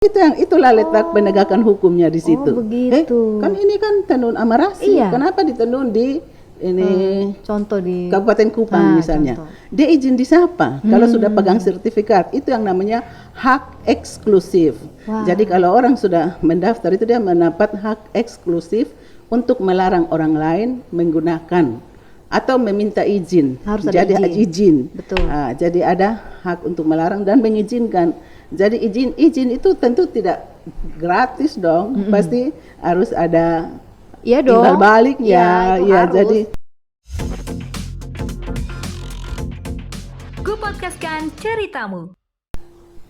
Itulah letak penegakan hukumnya di situ. Begitu. Kan ini kan tenun amarasi. Iya. Kenapa ditenun di ini Contoh di Kabupaten Kupang misalnya? contoh. Dia izin di siapa? Kalau sudah pegang sertifikat, itu yang namanya hak eksklusif. Wah. Jadi kalau orang sudah mendaftar itu dia mendapat hak eksklusif untuk melarang orang lain menggunakan atau meminta izin. Harus ada jadi izin. Betul. Jadi ada hak untuk melarang dan mengizinkan. Jadi izin itu tentu tidak gratis dong, pasti harus ada timbal balik ya. Jadi Ku podcastkan ceritamu.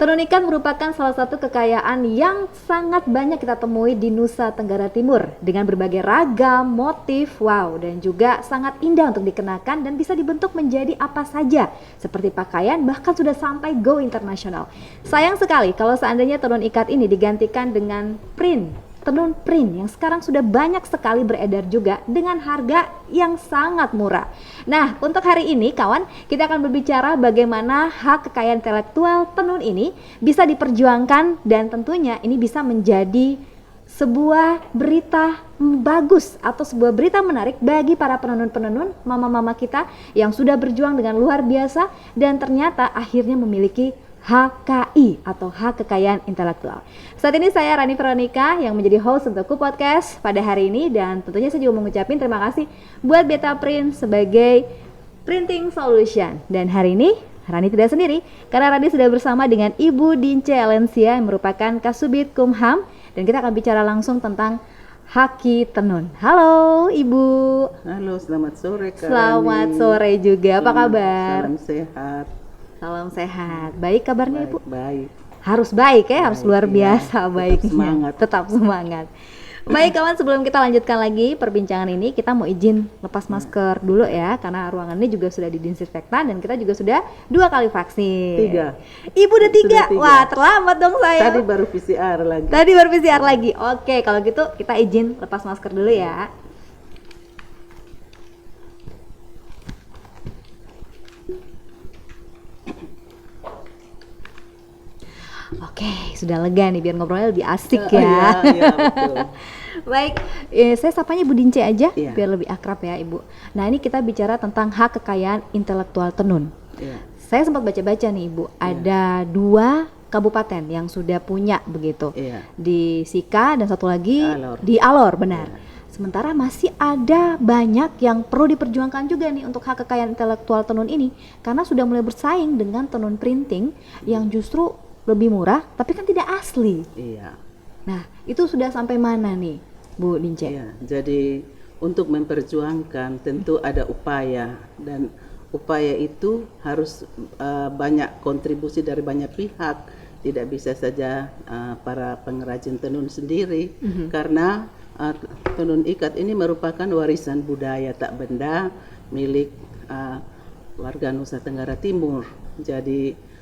Tenun ikat merupakan salah satu kekayaan yang sangat banyak kita temui di Nusa Tenggara Timur dengan berbagai ragam, motif, dan juga sangat indah untuk dikenakan dan bisa dibentuk menjadi apa saja seperti pakaian bahkan sudah sampai go internasional. Sayang sekali kalau seandainya tenun ikat ini digantikan dengan tenun print yang sekarang sudah banyak sekali beredar juga dengan harga yang sangat murah. Nah, untuk hari ini kawan, kita akan berbicara bagaimana hak kekayaan intelektual tenun ini bisa diperjuangkan dan tentunya ini bisa menjadi sebuah berita bagus atau sebuah berita menarik bagi para penenun-penenun, mama-mama kita yang sudah berjuang dengan luar biasa dan ternyata akhirnya memiliki HKI atau hak kekayaan intelektual. Saat ini saya Rani Veronica yang menjadi host untuk Ku Podcast pada hari ini dan tentunya saya juga mengucapkan terima kasih buat Beta Print sebagai printing solution. Dan hari ini Rani tidak sendiri karena Rani sudah bersama dengan Ibu Dince Elensia yang merupakan Kasubit Kumham dan kita akan bicara langsung tentang Haki Tenun. Halo Ibu. halo, selamat sore Kak Selamat Rani. sore juga. Apa kabar? Salam sehat. Salam sehat. Baik kabarnya Ibu? Baik. Harus baik ya, harus luar biasa baiknya. Tetap semangat. Baik kawan, sebelum kita lanjutkan lagi perbincangan ini, kita mau izin lepas masker dulu ya, karena ruangan ini juga sudah didisinfektan dan kita juga sudah 2 kali vaksin. 3. Ibu udah 3. Wah, terlambat dong saya. Tadi baru PCR lagi. Oke, kalau gitu kita izin lepas masker dulu ya. Oke, sudah lega nih biar ngobrolnya lebih asik ya. Iya, betul. Baik, saya sapanya Ibu Dince aja biar lebih akrab ya Ibu. Nah ini kita bicara tentang hak kekayaan intelektual tenun. Saya sempat baca-baca nih Ibu, ada 2 kabupaten yang sudah punya begitu. Di Sika dan satu lagi di Alor, benar. Sementara masih ada banyak yang perlu diperjuangkan juga nih untuk hak kekayaan intelektual tenun ini karena sudah mulai bersaing dengan tenun printing yang justru lebih murah tapi kan tidak asli. Iya. Nah, itu sudah sampai mana nih, Bu Dince? Iya, jadi untuk memperjuangkan tentu ada upaya dan upaya itu harus banyak kontribusi dari banyak pihak. Tidak bisa saja para pengrajin tenun sendiri karena tenun ikat ini merupakan warisan budaya tak benda milik warga Nusa Tenggara Timur. Jadi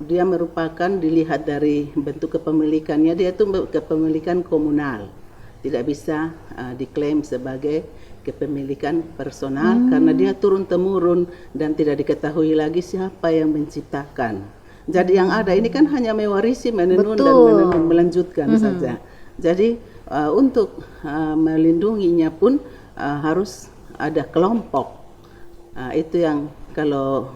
dia merupakan dilihat dari bentuk kepemilikannya, dia itu kepemilikan komunal, tidak bisa diklaim sebagai kepemilikan personal karena dia turun temurun dan tidak diketahui lagi siapa yang menciptakan. Jadi yang ada ini kan hanya mewarisi, menenun dan melanjutkan saja. Jadi untuk melindunginya pun harus ada kelompok. Itu yang kalau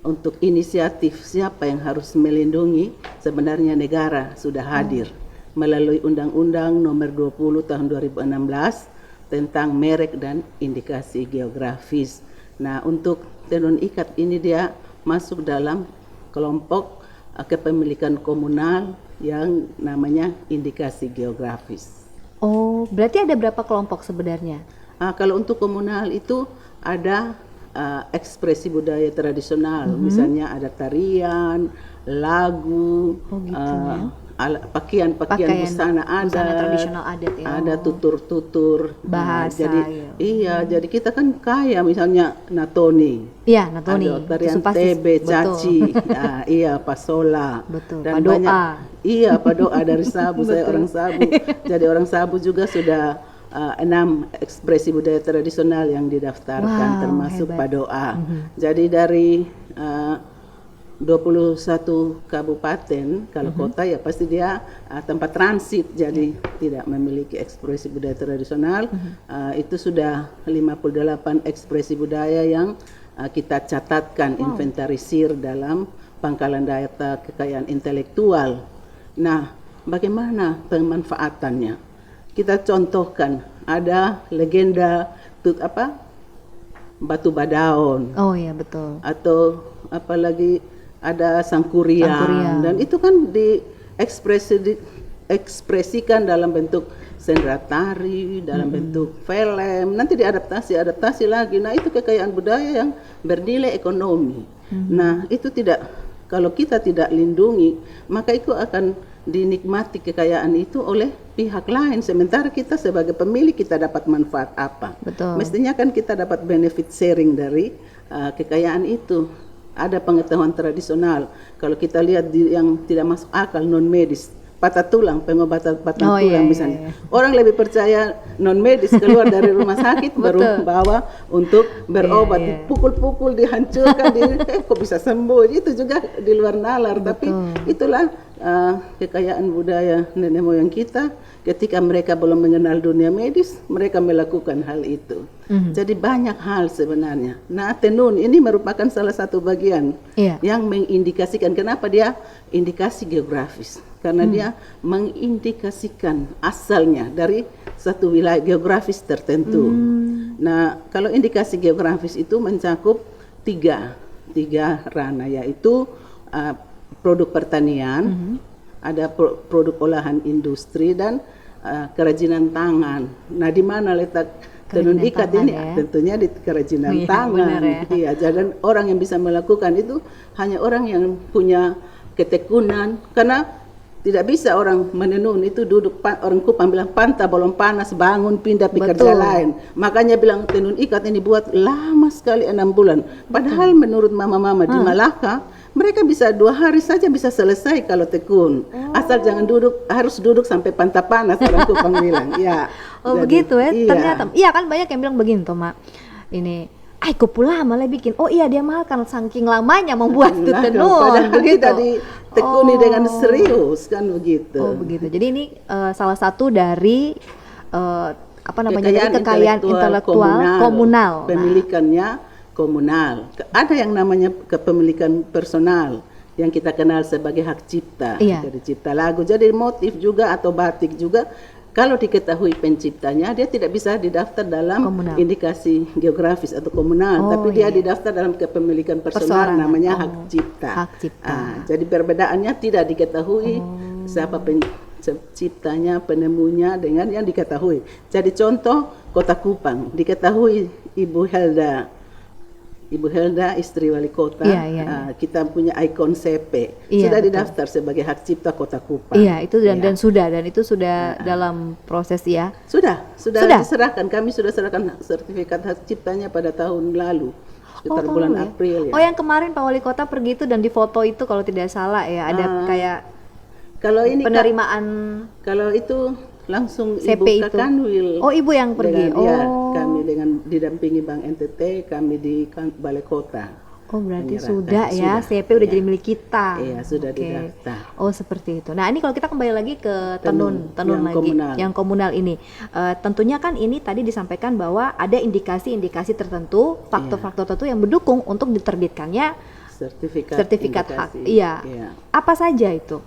untuk inisiatif siapa yang harus melindungi, sebenarnya negara sudah hadir melalui Undang-Undang Nomor 20 Tahun 2016 tentang merek dan indikasi geografis. Nah, untuk tenun ikat ini dia masuk dalam kelompok kepemilikan komunal yang namanya indikasi geografis. Oh, berarti ada berapa kelompok sebenarnya? Kalau untuk komunal itu ada ekspresi budaya tradisional, misalnya ada tarian, lagu, pakaian busana busana tradisional adat ya. Ada tutur-tutur bahasa. Jadi kita kan kaya, misalnya natoni. Iya, natoni. Ada tarian tebe, caci, pasola. Betul. Dan padoa. banyak. Iya, padoa dari Sabu. Saya orang Sabu. Jadi orang Sabu juga sudah 6 ekspresi budaya tradisional yang didaftarkan termasuk hebat. padoa. Jadi dari 21 kabupaten, kalau kota ya pasti dia tempat transit, jadi tidak memiliki ekspresi budaya tradisional. Itu sudah 58 ekspresi budaya yang kita catatkan, inventarisir dalam pangkalan data kekayaan intelektual. Nah, bagaimana pemanfaatannya? Kita contohkan, ada legenda Batu Badaon. Oh iya betul. Atau apalagi ada Sangkuriang. Dan itu kan diekspresikan dalam bentuk sendera tari, dalam bentuk film, nanti diadaptasi lagi. Nah, itu kekayaan budaya yang bernilai ekonomi. Nah, itu kalau kita tidak lindungi, maka itu akan dinikmati kekayaan itu oleh pihak lain, sementara kita sebagai pemilik kita dapat manfaat apa? Betul. Mestinya kan kita dapat benefit sharing dari kekayaan itu. Ada pengetahuan tradisional. Kalau kita lihat yang tidak masuk akal, non medis, patah tulang, pengobatan patah tulang misalnya. Orang lebih percaya non medis, keluar dari rumah sakit baru bawa untuk berobat, dipukul-pukul, dihancurkan, kok bisa sembuh. Itu juga di luar nalar. Tapi itulah kekayaan budaya nenek moyang kita. Ketika mereka belum mengenal dunia medis, mereka melakukan hal itu. Jadi banyak hal sebenarnya. Nah, tenun ini merupakan salah satu bagian yang mengindikasikan, kenapa dia indikasi geografis. Karena dia mengindikasikan asalnya dari satu wilayah geografis tertentu. Nah, kalau indikasi geografis itu mencakup tiga ranah, yaitu produk pertanian, ada produk olahan industri, dan kerajinan tangan. Nah, di mana letak tenun ikat ini? Tentunya di kerajinan tangan. Iya, dan orang yang bisa melakukan itu hanya orang yang punya ketekunan, karena tidak bisa orang menenun itu duduk, orang Kupang bilang pantah belum panas, bangun pindah kerja lain. Makanya bilang tenun ikat ini buat lama sekali 6 bulan. Padahal menurut mama-mama di Malaka, mereka bisa 2 hari saja bisa selesai kalau tekun. Asal jangan harus duduk sampai pantah panas, orang Kupang bilang. Ya. Oh, jadi, begitu ya. Iya. Ternyata. Iya kan banyak yang bilang begini, Toma. Ini pula malah bikin. Oh iya, dia mahal kan saking lamanya membuat itu tenun. Padahal tidak ditekuni dengan serius kan begitu. Oh begitu. Jadi ini salah satu dari kekayaan intelektual komunal. Pemilikannya komunal. Ada yang namanya kepemilikan personal yang kita kenal sebagai hak cipta. Jadi cipta lagu, jadi motif juga atau batik juga. Kalau diketahui penciptanya, dia tidak bisa didaftar dalam indikasi geografis atau komunal, tapi dia didaftar dalam kepemilikan personal, namanya hak cipta. Hak cipta. Jadi perbedaannya tidak diketahui siapa penciptanya, penemunya dengan yang diketahui. Jadi contoh Kota Kupang, diketahui Ibu Helda istri wali kota, kita punya ikon CP, sudah didaftar sebagai hak cipta Kota Kupang. Iya, itu dan itu sudah dalam proses ya. Sudah diserahkan, kami sudah serahkan sertifikat hak ciptanya pada tahun lalu, sekitar bulan April. Oh, yang kemarin Pak Wali Kota pergi itu dan di foto itu kalau tidak salah ya, ada kayak kalau ini penerimaan. Kalau itu langsung CP Ibu Kakanwil. Oh, Ibu yang pergi. Kami dengan didampingi Bank NTT, kami di Balai Kota. Oh, berarti sudah ya, CP udah jadi milik kita. Iya, sudah didaftar. Oh, seperti itu. Nah, ini kalau kita kembali lagi ke tenun lagi komunal. Yang komunal ini. Tentunya kan ini tadi disampaikan bahwa ada indikasi-indikasi tertentu, faktor-faktor tertentu yang mendukung untuk diterbitkannya sertifikat hak. Iya. Apa saja itu?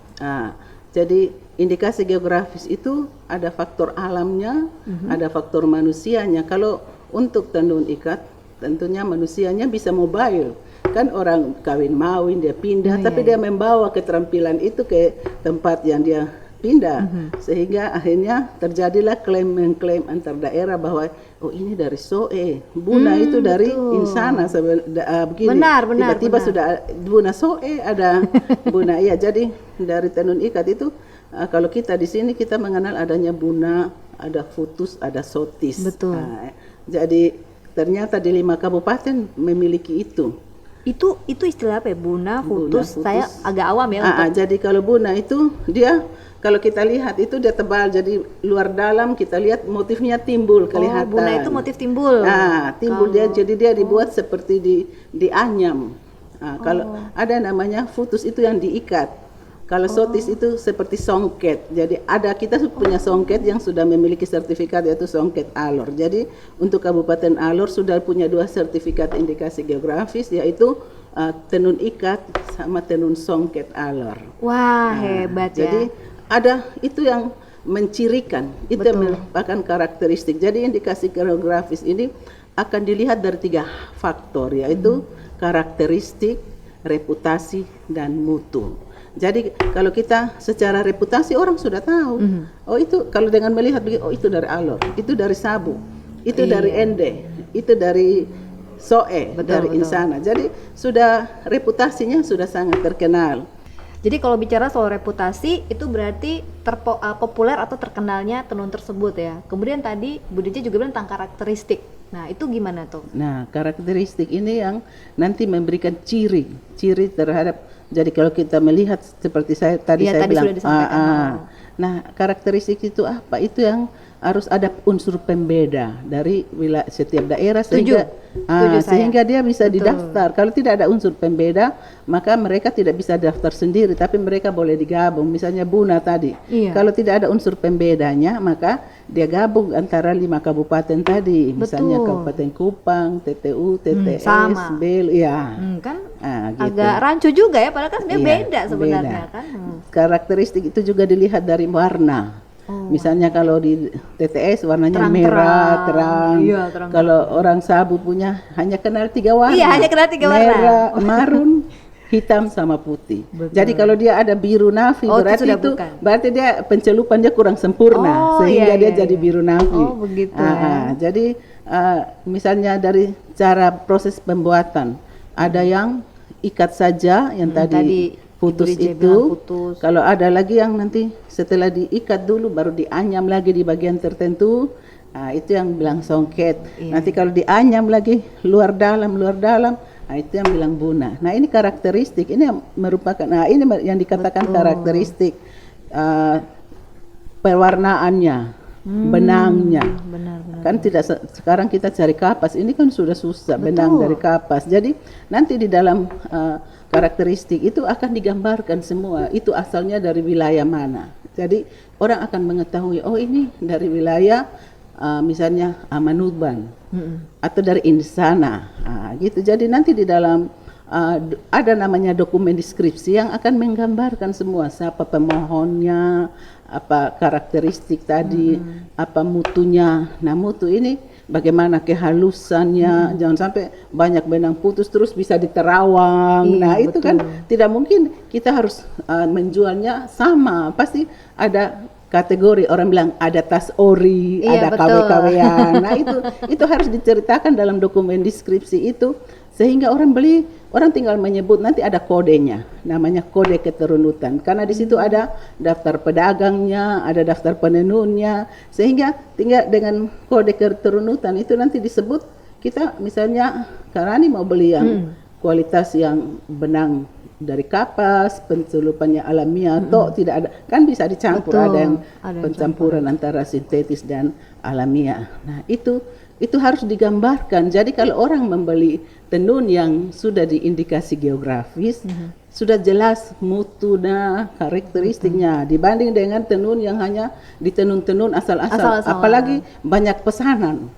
Jadi indikasi geografis itu ada faktor alamnya, ada faktor manusianya. Kalau untuk tenun ikat, tentunya manusianya bisa mobile. Kan orang kawin mawin dia pindah, tapi dia membawa keterampilan itu ke tempat yang dia pindah, sehingga akhirnya terjadilah klaim-mengklaim antar daerah bahwa oh ini dari Soe, Buna itu dari Insana, begini. Benar. Tiba-tiba sudah Buna Soe, ada Buna. Iya, jadi dari tenun ikat itu kalau kita di sini kita mengenal adanya Buna, ada Futus, ada Sotis. Betul. Jadi ternyata di 5 kabupaten memiliki itu. Itu istilah apa ya? Buna, Futus. Saya agak awam ya. Jadi kalau Buna itu dia, kalau kita lihat itu dia tebal, jadi luar dalam kita lihat motifnya timbul kelihatan. Buna itu motif timbul. Timbul dia, jadi dia dibuat seperti dianyam. Kalau ada namanya futus itu yang diikat. Kalau sotis itu seperti songket. Jadi kita punya songket yang sudah memiliki sertifikat, yaitu songket Alor. Jadi untuk Kabupaten Alor sudah punya 2 sertifikat indikasi geografis, yaitu tenun ikat sama tenun songket Alor. Wah, hebat ya. Jadi ada itu yang mencirikan, itu yang merupakan karakteristik. Jadi indikasi geografis ini akan dilihat dari 3 faktor, yaitu karakteristik, reputasi, dan mutu. Jadi kalau kita secara reputasi orang sudah tahu, oh itu kalau dengan melihat oh itu dari Alor, itu dari Sabu, itu dari Ende, itu dari Soe, dari Insana. Jadi sudah reputasinya sudah sangat terkenal. Jadi kalau bicara soal reputasi itu berarti populer atau terkenalnya tenun tersebut ya. Kemudian tadi Bu Dija juga bilang tentang karakteristik. Nah itu gimana tuh? Nah karakteristik ini yang nanti memberikan ciri terhadap. Jadi kalau kita melihat seperti saya tadi bilang, nah karakteristik itu apa? Itu yang harus ada unsur pembeda dari setiap daerah sehingga dia bisa didaftar. Kalau tidak ada unsur pembeda, maka mereka tidak bisa daftar sendiri, tapi mereka boleh digabung. Misalnya Buna tadi, kalau tidak ada unsur pembedanya, maka dia gabung antara 5 kabupaten tadi. Misalnya Kabupaten Kupang, TTU, TTS, Belu, kan gitu. Agak rancu juga ya, padahal kan sebenarnya beda sebenarnya kan. Karakteristik itu juga dilihat dari warna. Misalnya kalau di TTS warnanya merah, terang. Kalau orang Sabu punya hanya kenal 3 warna. Iya, hanya kenal 3 warna. Merah, marun, hitam sama putih. Jadi kalau dia ada biru nafi berarti dia pencelupan dia kurang sempurna sehingga dia jadi biru nafi. Oh, begitu. Jadi misalnya dari cara proses pembuatan ada yang ikat saja yang tadi putus itu. Kalau ada lagi yang nanti setelah diikat dulu baru dianyam lagi di bagian tertentu, itu yang bilang songket. Nanti kalau dianyam lagi luar dalam, itu yang bilang buna. Nah ini karakteristik, ini yang merupakan, ini yang dikatakan karakteristik pewarnaannya, benangnya. Benar. Kan tidak sekarang kita cari kapas, ini kan sudah susah benang dari kapas. Jadi nanti di dalam karakteristik itu akan digambarkan semua itu asalnya dari wilayah mana. Jadi orang akan mengetahui oh ini dari wilayah misalnya Amanuban atau dari Insana gitu. Jadi nanti di dalam ada namanya dokumen deskripsi yang akan menggambarkan semua siapa pemohonnya, apa karakteristik tadi, apa mutunya. Nah mutu ini bagaimana kehalusannya, jangan sampai banyak benang putus terus bisa diterawang. Nah itu kan tidak mungkin, kita harus menjualnya sama, pasti ada kategori, orang bilang ada tas ori, ada KW-KW-an. Nah itu harus diceritakan dalam dokumen deskripsi itu, sehingga orang beli, orang tinggal menyebut, nanti ada kodenya, namanya kode keterunutan, karena di situ ada daftar pedagangnya, ada daftar penenunnya, sehingga tinggal dengan kode keterunutan itu nanti disebut, kita misalnya Karani mau beli yang kualitas yang benang dari kapas, pencelupannya alamiah, atau tidak ada, kan bisa dicampur, ada yang pencampuran antara sintetis dan alamiah. Nah itu harus digambarkan. Jadi kalau orang membeli tenun yang sudah diindikasi geografis, sudah jelas mutunya, karakteristiknya, dibanding dengan tenun yang hanya ditenun-tenun asal-asal. Apalagi banyak pesanan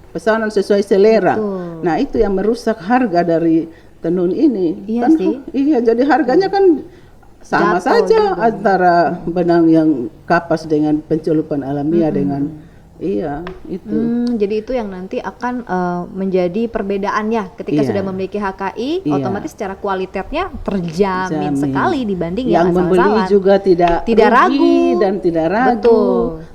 sesuai selera. Nah itu yang merusak harga dari tenun ini. Iya kan, sih. Iya, jadi harganya kan sama saja juga antara benang yang kapas dengan pencelupan alamiah dengan itu. Jadi itu yang nanti akan menjadi perbedaannya ketika sudah memiliki HKI, otomatis secara kualitasnya terjamin sekali dibanding yang asal-asalan. Membeli juga tidak ragu dan tidak ragu.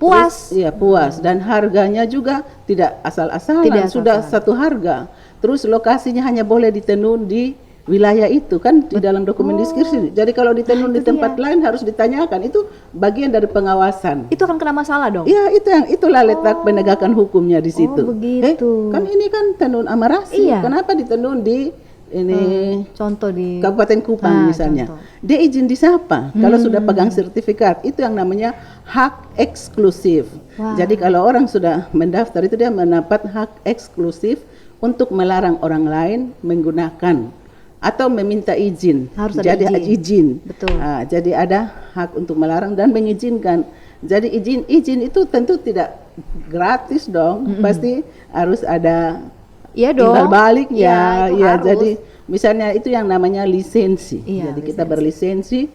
Puas. Terus, puas, dan harganya juga tidak asal-asalan, sudah satu harga. Terus lokasinya hanya boleh ditenun di wilayah itu, kan di dalam dokumen deskripsi. Jadi kalau ditenun di tempat lain harus ditanyakan, itu bagian dari pengawasan. Itu akan kena masalah dong? Iya, itulah letak penegakan hukumnya di situ. Begitu. Kan ini kan tenun Amarasi, kenapa ditenun di contoh di Kabupaten Kupang misalnya. Dia izin di siapa? Kalau sudah pegang sertifikat, itu yang namanya hak eksklusif. Jadi kalau orang sudah mendaftar itu dia mendapat hak eksklusif untuk melarang orang lain menggunakan atau meminta izin. Harus ada jadi izin. Betul. Jadi ada hak untuk melarang dan mengizinkan. Jadi izin itu tentu tidak gratis dong, pasti harus ada timbal balik ya. Jadi misalnya itu yang namanya lisensi. Jadi kita berlisensi,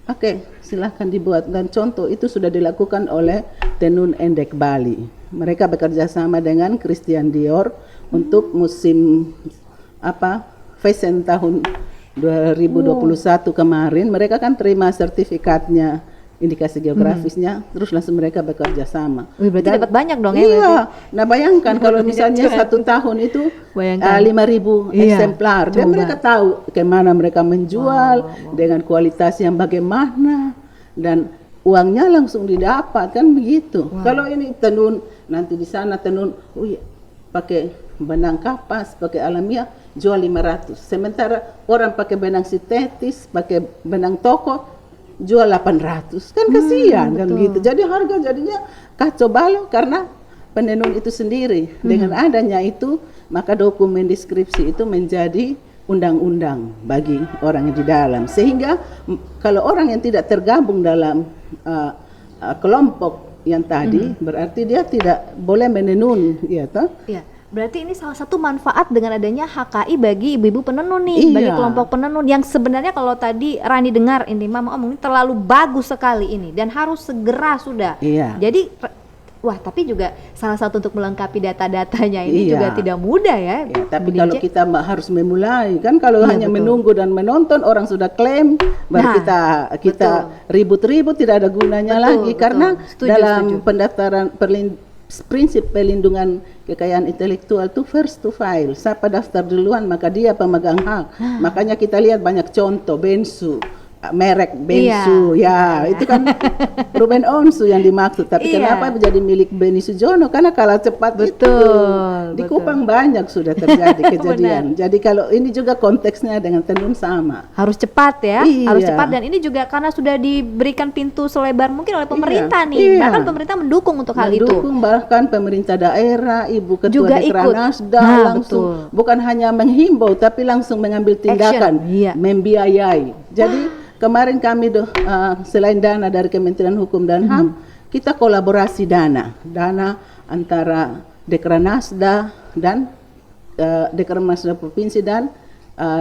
oke, silahkan dibuat. Dan contoh itu sudah dilakukan oleh Tenun Endek Bali. Mereka bekerja sama dengan Christian Dior untuk musim fashion tahun 2021 kemarin. Mereka kan terima sertifikatnya, indikasi geografisnya, terus langsung mereka bekerja sama. Berarti dapat banyak dong ya? Iya. Nah bayangkan kalau misalnya 1 tahun itu 5.000 eksemplar, dan mereka tahu kemana mereka menjual dengan kualitas yang bagaimana, dan uangnya langsung didapat kan begitu. Kalau ini tenun, nanti di sana tenun pakai benang kapas, pakai alamiah, jual 500. Sementara orang pakai benang sintetis, pakai benang toko, jual 800. Kan kasihan kan gitu. Jadi harga jadinya kacau balau karena penenun itu sendiri. Dengan adanya itu, maka dokumen deskripsi itu menjadi undang-undang bagi orang yang di dalam. Sehingga kalau orang yang tidak tergabung dalam kelompok yang tadi, berarti dia tidak boleh menenun, ya toh? Iya. Berarti ini salah satu manfaat dengan adanya HKI bagi ibu-ibu penenun nih, bagi kelompok penenun yang sebenarnya kalau tadi Rani dengar ini Mama omong ini terlalu bagus sekali ini dan harus segera sudah. Jadi tapi juga salah satu untuk melengkapi data-datanya ini juga tidak mudah ya. Tapi kalau kita harus memulai kan, kalau hanya menunggu dan menonton orang sudah klaim, baru kita ribut-ribut tidak ada gunanya lagi. Karena dalam pendaftaran prinsip pelindungan kekayaan intelektual itu first to file. Siapa daftar duluan maka dia pemegang hak. Makanya kita lihat banyak contoh Bensu, merek Bensu, itu kan Ruben Onsu yang dimaksud. Tapi kenapa menjadi milik Beni Sujono? Karena kalah cepat itu. Di Kupang banyak sudah terjadi kejadian. Jadi kalau ini juga konteksnya dengan tenun sama. Harus cepat ya, harus cepat, dan ini juga karena sudah diberikan pintu selebar mungkin oleh pemerintah nih. Bahkan pemerintah mendukung untuk hal itu. Bahkan pemerintah daerah, Ibu Ketua Dekranasda langsung bukan hanya menghimbau tapi langsung mengambil tindakan, membiayai. Jadi kemarin kami selain dana dari Kementerian Hukum dan HAM, kita kolaborasi dana antara Dekranasda dan Dekranasda Provinsi dan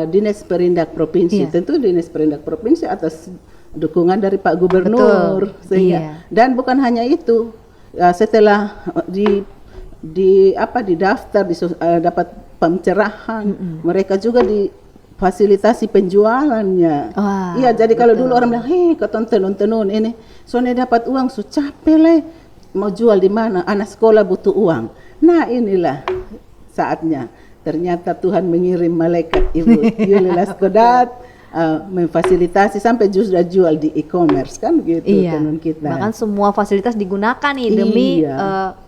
Dinas Perindak Provinsi. Tentu Dinas Perindak Provinsi atas dukungan dari Pak Gubernur. Dan bukan hanya itu, setelah didaftar, dapat pencerahan, mereka juga fasilitasi penjualannya. Jadi kalau dulu orang bilang, keton tenun ini, soalnya dapat uang, capek lah, mau jual di mana? Anak sekolah butuh uang. Nah inilah saatnya. Ternyata Tuhan mengirim malaikat Ibu Yuli Laskodat memfasilitasi sampai sudah jual di e-commerce kan gitu tenun kita. Bahkan semua fasilitas digunakan nih demi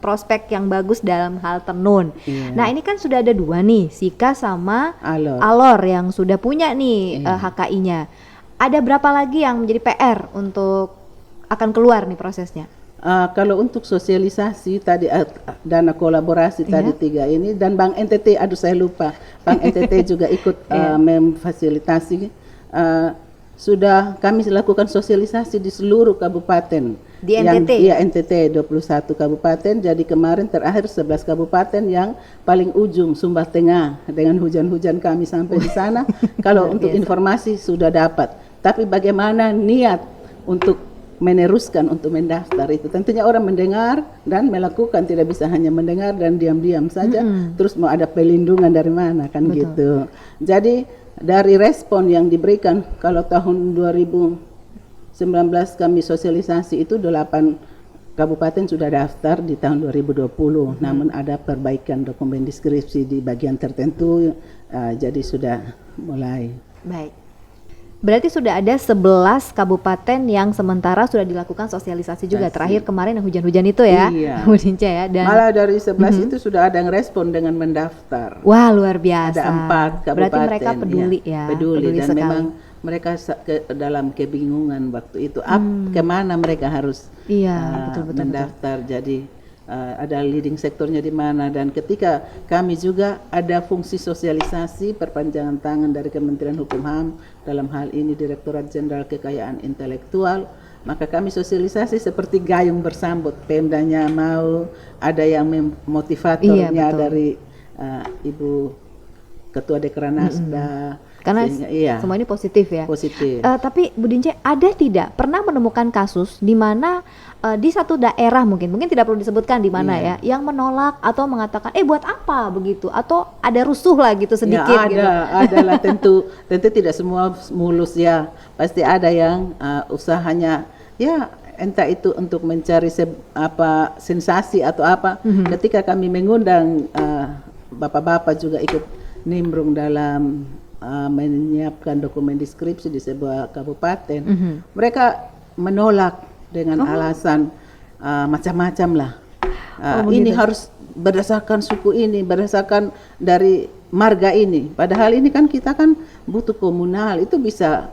prospek yang bagus dalam hal tenun. Nah ini kan sudah ada 2 nih, Sika sama Alor yang sudah punya nih HKI-nya. Ada berapa lagi yang menjadi PR untuk akan keluar nih prosesnya? Kalau untuk sosialisasi tadi dana kolaborasi tadi 3 ini, dan Bank NTT, saya lupa, Bank NTT juga ikut memfasilitasi. Sudah kami lakukan sosialisasi di seluruh kabupaten di NTT. NTT 21 kabupaten. Jadi kemarin terakhir 11 kabupaten yang paling ujung Sumba Tengah, dengan hujan-hujan kami sampai di sana. Kalau untuk informasi sudah dapat, tapi bagaimana niat untuk meneruskan untuk mendaftar itu, tentunya orang mendengar dan melakukan, tidak bisa hanya mendengar dan diam-diam saja terus mau ada pelindungan dari mana kan. Gitu. Jadi dari respon yang diberikan, kalau tahun 2019 kami sosialisasi itu 8 kabupaten sudah daftar di tahun 2020, namun ada perbaikan dokumen deskripsi di bagian tertentu, jadi sudah mulai. Baik. Berarti sudah ada 11 kabupaten yang sementara sudah dilakukan sosialisasi juga. Terakhir kemarin yang hujan-hujan itu ya, Bu Dinca ya. Dan malah dari 11 itu sudah ada yang respon dengan mendaftar. Wah luar biasa. Ada 4 kabupaten. Berarti mereka peduli peduli dan sekali. memang mereka dalam kebingungan waktu itu, kemana mereka harus betul, mendaftar. Jadi ada leading sektornya di mana, dan ketika kami juga ada fungsi sosialisasi perpanjangan tangan dari Kementerian Hukum HAM, dalam hal ini Direktorat Jenderal Kekayaan Intelektual, maka kami sosialisasi seperti gayung bersambut. Pemdanya mau, ada yang motivatornya dari Ibu Ketua Dekranasda. Karena sehingga, semua ini positif ya. Positif. Tapi Bu Dince, ada tidak pernah menemukan kasus di mana di satu daerah mungkin tidak perlu disebutkan di mana ya, yang menolak atau mengatakan buat apa begitu, atau ada rusuh lah gitu sedikit ya, gitu. Ada lah tentu tidak semua mulus ya. Pasti ada yang usahanya ya entah itu untuk mencari sensasi atau apa. Ketika kami mengundang bapak-bapak juga ikut nimbrung dalam menyiapkan dokumen deskripsi di sebuah kabupaten, mereka menolak dengan alasan macam-macam lah. Ini harus berdasarkan suku ini, berdasarkan dari marga ini. Padahal ini kan kita kan butuh komunal, itu bisa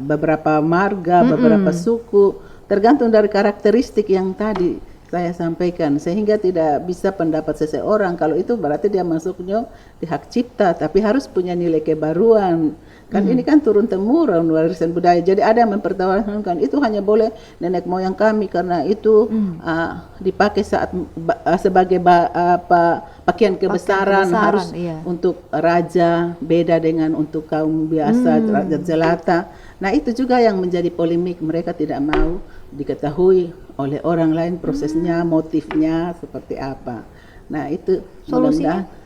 beberapa marga, beberapa suku, tergantung dari karakteristik yang tadi saya sampaikan, sehingga tidak bisa pendapat seseorang kalau itu berarti dia masuknya di hak cipta, tapi harus punya nilai kebaruan. Kan ini kan turun temurun warisan budaya. Jadi ada yang mempertahankan itu hanya boleh nenek moyang kami karena itu dipakai saat sebagai pakaian kebesaran harus untuk raja, beda dengan untuk kaum biasa, rakyat jelata. Nah, itu juga yang menjadi polemik, mereka tidak mau diketahui oleh orang lain prosesnya, motifnya seperti apa. Nah, itu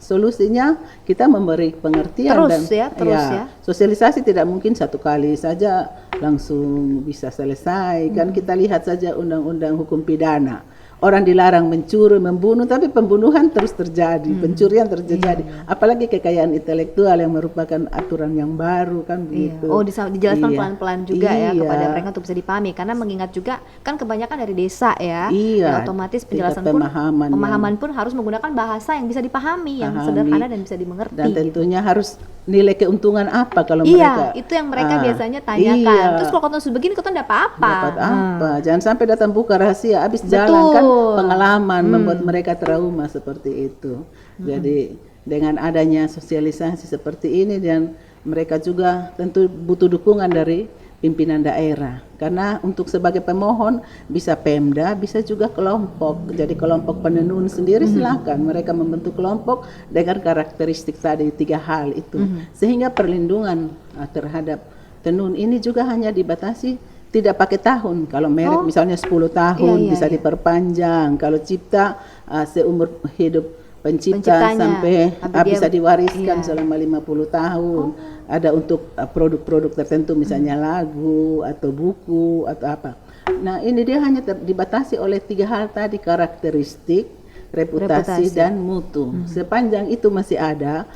solusinya kita memberi pengertian terus ya. Sosialisasi tidak mungkin satu kali saja langsung bisa selesai. Kan kita lihat saja undang-undang hukum pidana. Orang dilarang mencuri, membunuh, tapi pembunuhan terus terjadi, pencurian terjadi. Apalagi kekayaan intelektual yang merupakan aturan yang baru kan begitu. Oh, dijelaskan pelan-pelan juga ya kepada mereka untuk bisa dipahami. Karena mengingat juga kan kebanyakan dari desa ya, dan otomatis penjelasan pemahaman pun harus menggunakan bahasa yang bisa dipahami, yang sederhana dan bisa dimengerti. Dan tentunya harus nilai keuntungan apa kalau mereka. Itu yang mereka biasanya tanyakan. Terus kalau konten begini konten dapat apa? Dapat apa? Jangan sampai datang buka rahasia, habis jalan kan pengalaman membuat mereka trauma seperti itu. Jadi dengan adanya sosialisasi seperti ini, dan mereka juga tentu butuh dukungan dari pimpinan daerah, karena untuk sebagai pemohon bisa Pemda, bisa juga kelompok. Jadi kelompok penenun sendiri silakan mereka membentuk kelompok dengan karakteristik tadi 3 hal itu, sehingga perlindungan terhadap tenun ini juga hanya dibatasi tidak pakai tahun. Kalau merek misalnya 10 tahun bisa diperpanjang. Kalau cipta seumur hidup pencipta sampai bisa diwariskan selama 50 tahun. Ada untuk produk-produk tertentu misalnya lagu atau buku atau apa. Nah, ini dia hanya dibatasi oleh 3 hal tadi, karakteristik, reputasi dan mutu. Sepanjang itu masih ada,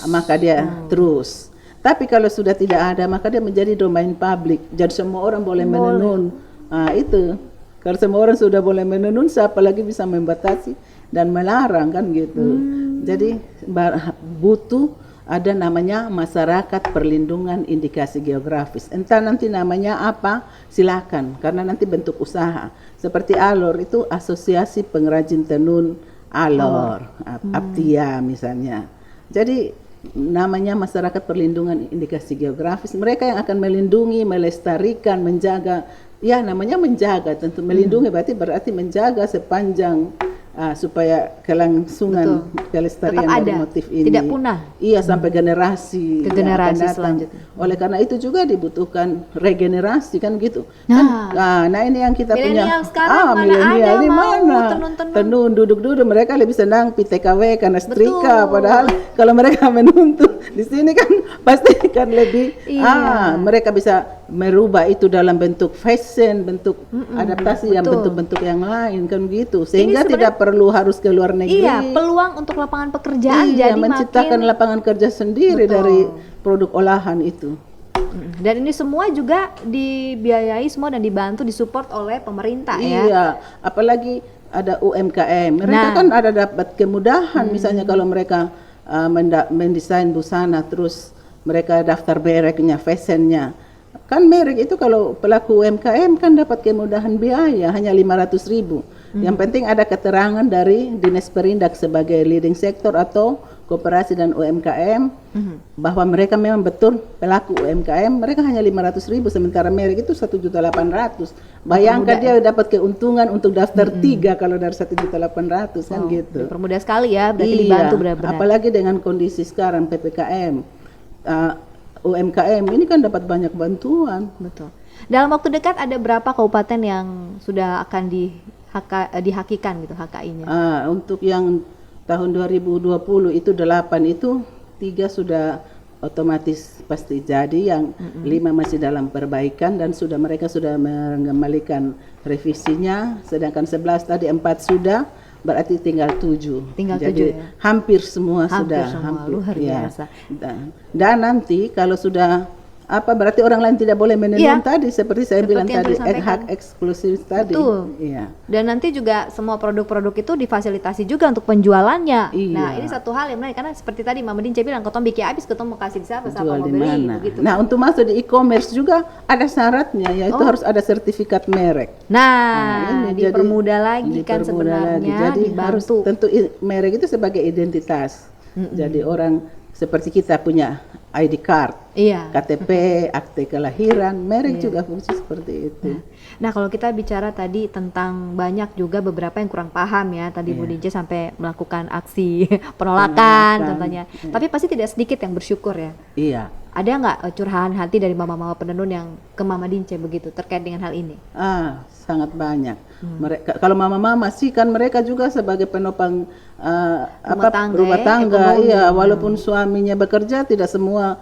maka dia terus. Tapi kalau sudah tidak ada, maka dia menjadi domain publik. Jadi semua orang boleh menenun. Itu. Kalau semua orang sudah boleh menenun, siapa lagi bisa membatasi dan melarang kan gitu. Jadi butuh ada namanya masyarakat perlindungan indikasi geografis. Entah nanti namanya apa, silakan. Karena nanti bentuk usaha. Seperti Alor itu Asosiasi Pengrajin Tenun Alor, Aptia misalnya. Jadi namanya masyarakat perlindungan indikasi geografis, mereka yang akan melindungi, melestarikan, menjaga. Ya, namanya menjaga, tentu melindungi berarti menjaga sepanjang supaya kelangsungan kelestarian dari motif ini tidak punah. Iya, sampai generasi ke generasi selanjutnya. Oleh karena itu juga dibutuhkan regenerasi kan gitu. Nah, ini yang kita punya. Milenial ini mana? Tenun duduk-duduk, mereka lebih senang PTKW karena setrika. Padahal kalau mereka menuntut di sini kan pasti kan lebih mereka bisa merubah itu dalam bentuk fashion, bentuk adaptasi yang bentuk-bentuk yang lain kan gitu. Sehingga tidak perlu harus ke luar negeri. Iya, peluang untuk lapangan pekerjaan jadi menciptakan lapangan kerja sendiri dari produk olahan itu. Dan ini semua juga dibiayai semua dan dibantu disupport oleh pemerintah ya. Iya, apalagi ada UMKM. Mereka kan ada dapat kemudahan misalnya kalau mereka mendesain busana terus mereka daftar mereknya, fashionnya. Kan merek itu kalau pelaku UMKM kan dapat kemudahan biaya hanya 500.000. Yang penting ada keterangan dari Dinas Perindak sebagai leading sector atau koperasi dan UMKM bahwa mereka memang betul pelaku UMKM. Mereka hanya 500.000 sementara merek itu 1.800.000. Bayangkan dia dapat keuntungan untuk daftar 3 kalau dari 1.800.000 kan gitu. Dipermudah sekali ya, berarti Iya, dibantu benar-benar. apalagi dengan kondisi sekarang PPKM, UMKM ini kan dapat banyak bantuan. Betul. Dalam waktu dekat ada berapa kabupaten yang sudah akan dihakikan gitu HKI-nya? Untuk yang tahun 2020 itu 8 itu 3 sudah otomatis pasti jadi, yang 5 masih dalam perbaikan dan mereka sudah mengembalikan revisinya, sedangkan 11 tadi 4 sudah, berarti tinggal 7. Jadi 7 ya? hampir semua Hampir sudah. semua, luar biasa. Dan nanti kalau sudah berarti orang lain tidak boleh menenun tadi seperti saya bilang yang tadi, disampaikan. hak eksklusif tadi. Betul. Iya. Dan nanti juga semua produk-produk itu difasilitasi juga untuk penjualannya. Iya. Nah, ini satu hal yang menarik karena seperti tadi Mama Dince bilang, ketemu bikin habis, ketemu kasih siapa Jual mau di beli mana. begitu. Nah, untuk masuk di e-commerce juga ada syaratnya, yaitu harus ada sertifikat merek. Nah, ini jadi dipermudah lagi kan dipermudah sebenarnya, lagi. Jadi harus dibantu. tentu merek itu sebagai identitas. Jadi orang seperti kita punya ID card, Iya. KTP, akte kelahiran, merek juga fungsi seperti itu. Nah, kalau kita bicara tadi tentang banyak juga beberapa yang kurang paham ya, tadi Bu Dince sampai melakukan aksi penolakan contohnya. Tapi pasti tidak sedikit yang bersyukur ya. Iya. Ada nggak curahan hati dari mama-mama penenun yang ke Mama Dince begitu terkait dengan hal ini? Sangat banyak. Mereka kalau mama-mama sih kan mereka juga sebagai penopang rumah tangga, iya, walaupun suaminya bekerja tidak semua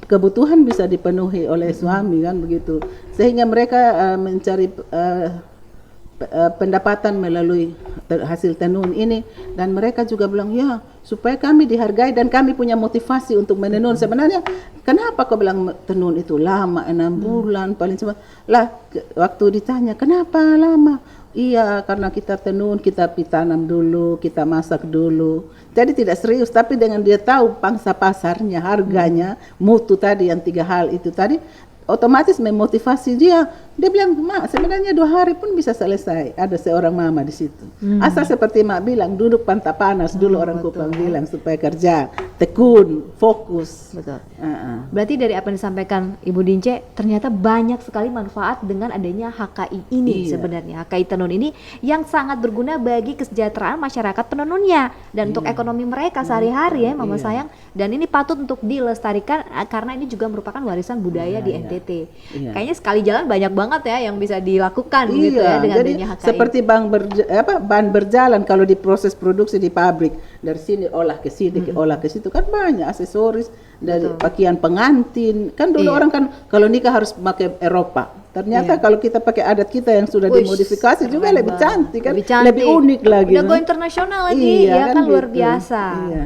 kebutuhan bisa dipenuhi oleh suami kan begitu. Sehingga mereka mencari pendapatan melalui hasil tenun ini, dan mereka juga bilang ya supaya kami dihargai dan kami punya motivasi untuk menenun. Sebenarnya kenapa kau bilang tenun itu lama 6 bulan paling cuma lah, waktu ditanya kenapa lama, iya karena kita tenun, kita tanam dulu, kita masak dulu, jadi tidak serius. Tapi dengan dia tahu pangsa pasarnya, harganya, mutu tadi, yang 3 hal itu tadi, otomatis memotivasi dia. Dia bilang, Mak, sebenarnya 2 hari pun bisa selesai. Ada seorang mama di situ. Asal seperti Mak bilang, duduk pantang panas dulu, orang Kupang bilang, supaya kerja, tekun, fokus. Betul. Berarti dari apa yang disampaikan Ibu Dince, ternyata banyak sekali manfaat dengan adanya HKI ini sebenarnya. HKI tenun ini yang sangat berguna bagi kesejahteraan masyarakat penenunnya dan untuk ekonomi mereka sehari-hari ya, Mama sayang. Dan ini patut untuk dilestarikan karena ini juga merupakan warisan budaya di NTT. Kayaknya sekali jalan banyak banget ya yang bisa dilakukan gitu ya dengan jadi adanya HKI. seperti ban berjalan kalau diproses produksi di pabrik, dari sini olah ke sini, olah ke situ, kan banyak aksesoris dari pakaian pengantin. Kan dulu orang kan kalau nikah harus pakai Eropa. Ternyata kalau kita pakai adat kita yang sudah dimodifikasi juga lebih cantik kan, lebih unik lagi. Udah go internasional lagi, ya kan luar gitu. biasa.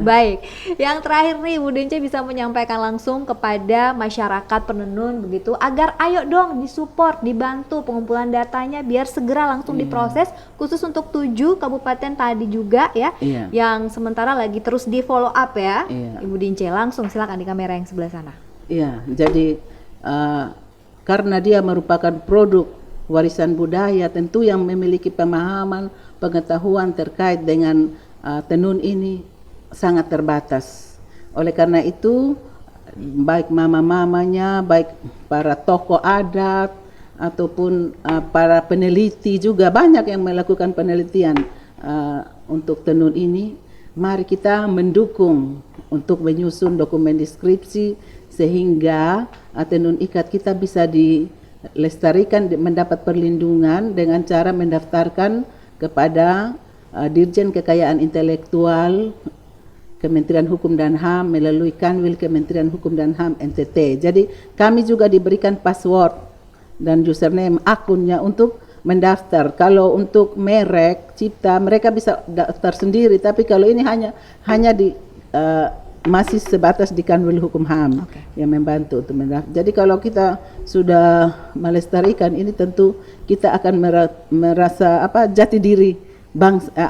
Baik, yang terakhir nih Bu Dince bisa menyampaikan langsung kepada masyarakat penenun begitu, agar ayo dong disupport, dibantu pengumpulan datanya biar segera langsung diproses, khusus untuk 7 kabupaten tadi juga ya, yang sementara lagi terus di follow up ya. Ibu Dince, langsung silakan di kamera yang sebelah sana. Iya, jadi karena dia merupakan produk warisan budaya, tentu yang memiliki pemahaman, pengetahuan terkait dengan tenun ini sangat terbatas. Oleh karena itu, baik mama-mamanya, baik para tokoh adat, ataupun para peneliti juga banyak yang melakukan penelitian untuk tenun ini. Mari kita mendukung untuk menyusun dokumen deskripsi sehingga tenun ikat kita bisa dilestarikan, mendapat perlindungan dengan cara mendaftarkan kepada Dirjen Kekayaan Intelektual Kementerian Hukum dan HAM melalui Kanwil Kementerian Hukum dan HAM NTT. Jadi kami juga diberikan password dan username akunnya untuk mendaftar. Kalau untuk merek cipta mereka bisa daftar sendiri, tapi kalau ini hanya di masih sebatas di Kanwil Hukum HAM yang membantu untuk mendaftar. Jadi kalau kita sudah melestarikan ini, tentu kita akan merasa jati diri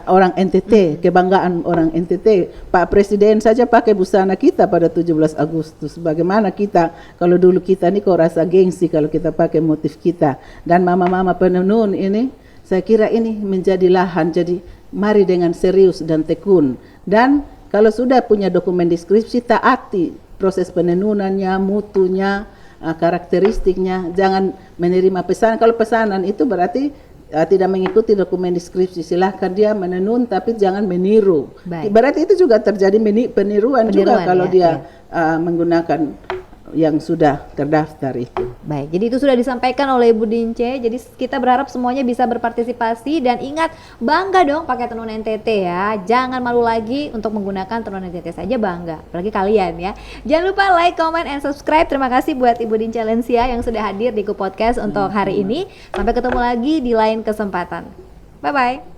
orang NTT, kebanggaan orang NTT. Pak Presiden saja pakai busana kita pada 17 Agustus. Bagaimana kita, kalau dulu kita nih kok rasa gengsi kalau kita pakai motif kita. Dan mama-mama penenun ini Saya kira ini menjadi lahan, jadi mari dengan serius dan tekun. Dan kalau sudah punya dokumen deskripsi, taati proses penenunannya, mutunya, karakteristiknya. Jangan menerima pesanan. Kalau pesanan itu berarti tidak mengikuti dokumen deskripsi. Silahkan dia menenun, tapi jangan meniru. Baik. Berarti itu juga terjadi peniruan juga kalau ya, dia ya. menggunakan yang sudah terdaftar itu. Baik, jadi itu sudah disampaikan oleh Ibu Dince. Jadi kita berharap semuanya bisa berpartisipasi dan ingat, bangga dong pakai tenun NTT ya. Jangan malu lagi untuk menggunakan tenun NTT saja, bangga. Apalagi kalian ya. Jangan lupa like, comment, and subscribe. Terima kasih buat Ibu Dince Lensia yang sudah hadir di Ku Podcast untuk hari ini. Sampai ketemu lagi di lain kesempatan. Bye-bye.